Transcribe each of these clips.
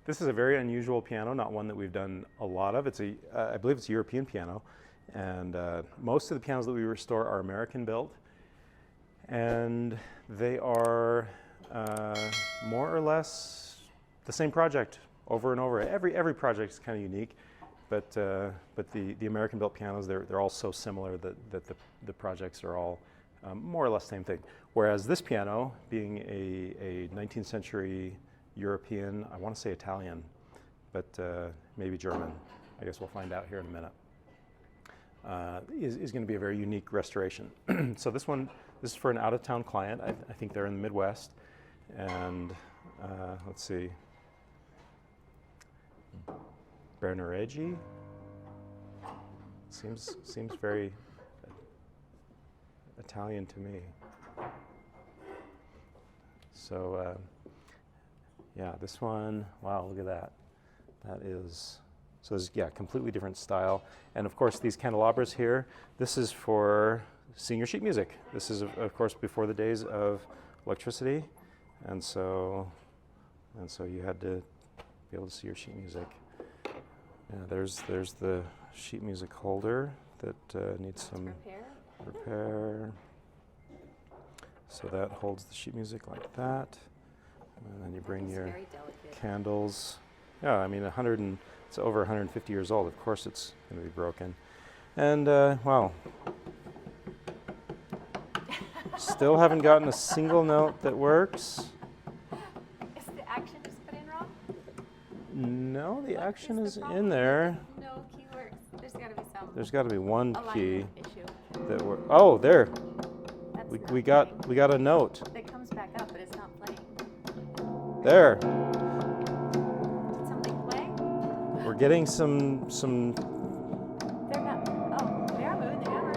This is a very unusual piano, not one that we've done a lot of. It's I believe it's a European piano, and most of the pianos that we restore are American built, and they are more or less the same project over and over. Every project is kind of unique, but the American built pianos, they're all so similar that the projects are all more or less the same thing. Whereas this piano, being a 19th century European, I want to say Italian, but maybe German, I guess we'll find out here in a minute, is going to be a very unique restoration. So this is for an out-of-town client. I think they're in the Midwest, and let's see, Bernareggi. Seems very Italian to me. So yeah, this one, wow, look at that. That is, so this is, yeah, completely different style. And of course, these candelabras here, this is for seeing your sheet music. This is, of course, before the days of electricity. And so you had to be able to see your sheet music. Yeah, there's the sheet music holder that needs some repair. So that holds the sheet music like that. And then you bring your candles. Yeah, I mean, it's over 150 years old. Of course it's going to be broken. And, wow. Still haven't gotten a single note that works. Is the action just put in wrong? No, the action is in there. No key works. There's got to be some. There's got to be one key issue. that works. Oh, there. That's We got a note. That comes back up, but it's not playing. There. Did something play? We're getting some. They're not. Oh, they are moving the hammers.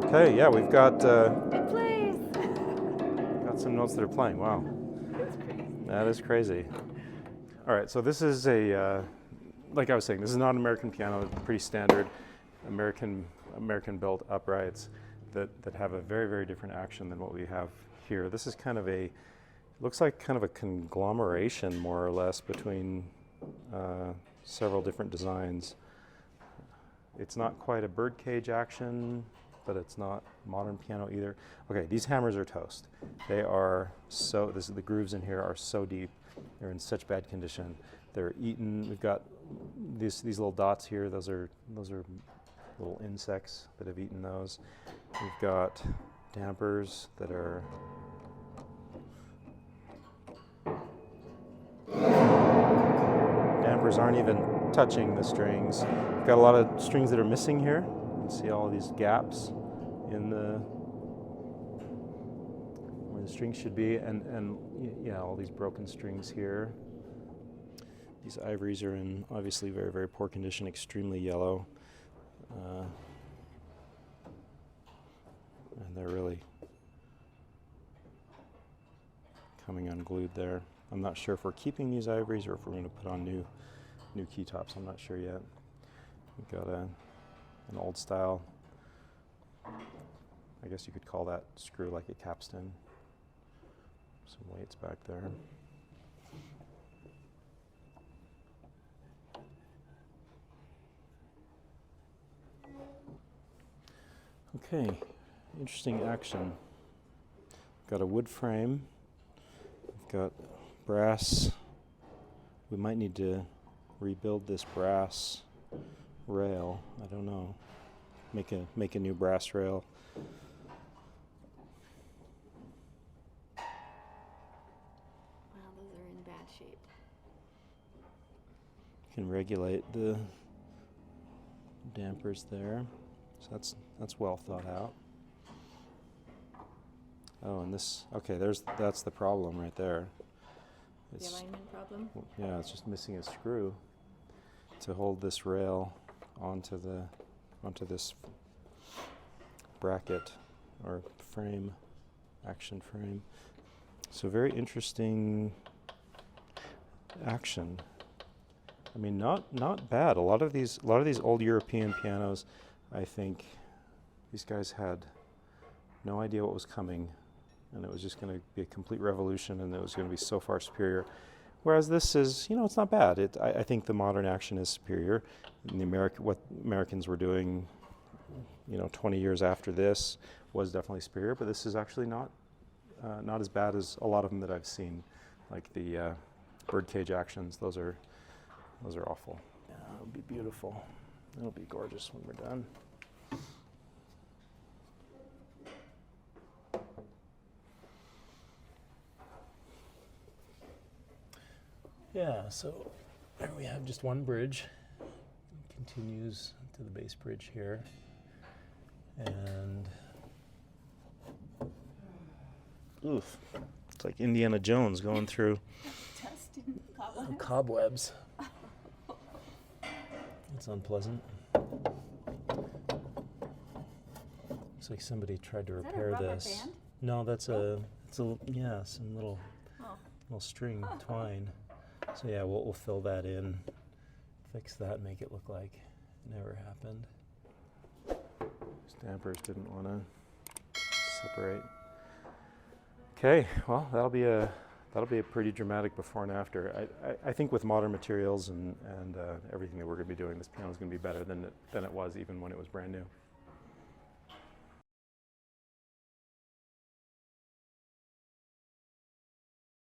Okay, yeah, we've got. It plays. Got some notes that are playing. Wow. That's crazy. That is crazy. All right, so this is like I was saying, this is not an American piano. Pretty standard American built uprights that have a very, very different action than what we have here. This is kind of looks like kind of a conglomeration, more or less, between several different designs. It's not quite a birdcage action, but it's not modern piano either. Okay, these hammers are toast. They are so, the grooves in here are so deep. They're in such bad condition. They're eaten. We've got these little dots here. Those are little insects that have eaten those. We've got dampers that are aren't even touching the strings. We've got a lot of strings that are missing here. You can see all of these gaps in where the strings should be, and yeah, all these broken strings here. These ivories are in obviously very, very poor condition, extremely yellow. And they're really coming unglued there. I'm not sure if we're keeping these ivories or if we're going to put on new keytops. I'm not sure yet. We've got an old style, I guess you could call that screw like a capstan. Some weights back there. Okay, interesting action. Got a wood frame. We've got brass. We might need to rebuild this brass rail. I don't know. Make a new brass rail. Wow, those are in bad shape. Can regulate the dampers there. So that's well thought out. Oh, and this, okay, that's the problem right there. The alignment problem? Yeah, it's just missing a screw to hold this rail onto this bracket or frame, action frame. So very interesting action. I mean, not bad. A lot of these old European pianos, I think these guys had no idea what was coming, and it was just going to be a complete revolution, and it was going to be so far superior. Whereas this is, it's not bad. I think the modern action is superior. And what Americans were doing, 20 years after this was definitely superior. But this is actually not as bad as a lot of them that I've seen, like the birdcage actions. Those are awful. Yeah, it'll be beautiful. It'll be gorgeous when we're done. Yeah, so there we have just one bridge. It continues to the base bridge here. And oof, it's like Indiana Jones going through Dust and cobwebs. cobwebs. It's unpleasant. Looks like somebody tried to Is that a repair rubber this. band? No, it's some little string Oh. twine. So yeah, we'll fill that in, fix that, make it look like it never happened. Stampers didn't want to separate. Okay, well that'll be a pretty dramatic before and after. I think with modern materials and everything that we're going to be doing, this piano is going to be better than it was even when it was brand new.